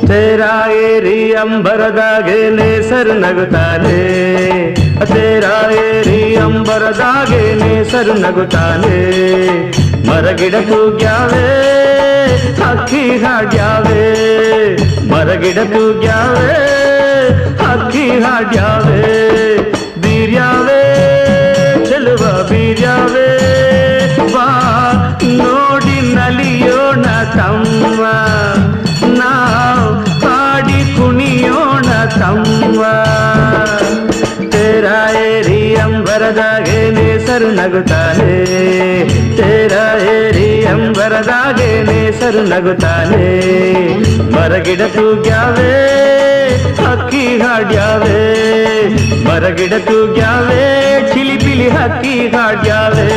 तेरा ಏರಿ ಅಂಬರದಾಗೇನೆ ಸರ್ ನಗುತ್ತಾನೆ, तेरा ಏರಿ ಅಂಬರದಾಗೇನೆ ಸರ್ ನಗುತ್ತಾನೆ. ಮರಗಿಡ ತೂಗ್ಯಾವೆ ಹಕ್ಕಿ ಹಾಡ್ಯಾವೆ, ಮರಗಿಡ ತೂಗ್ಯಾವೆ ಹಕ್ಕಿ ಹಾಡ್ಯಾವೆ. ಬೀರ್ಯಾವೆ ಚೆಲುವ ಬೀರ್ಯಾವೆ, ಬಾ ನೋಡಿ ನಲಿಯೋಣ ತಮ್ಮ, ನಾವು ಹಾಡಿ ಕುಣಿಯೋಣ ತಮ್ಮ. तेरा ಏರಿ ಅಂಬರದಾಗೇನೆ ಸರು ನಗುತ್ತಾನೆ, तेरा ಏರಿ ಅಂಬರದಾಗೇನೆ ಸರು ನಗುತ್ತಾನೆ. ಮರಗಿಡ ತೂಗ್ಯಾವೆ ಹಕ್ಕಿ ಹಾಡ್ಯಾವೆ, ಮರಗಿಡ ತೂಗ್ಯಾವೆ ಚಿಲಿಪಿಲಿ ಹಕ್ಕಿ ಹಾಡ್ಯಾವೆ.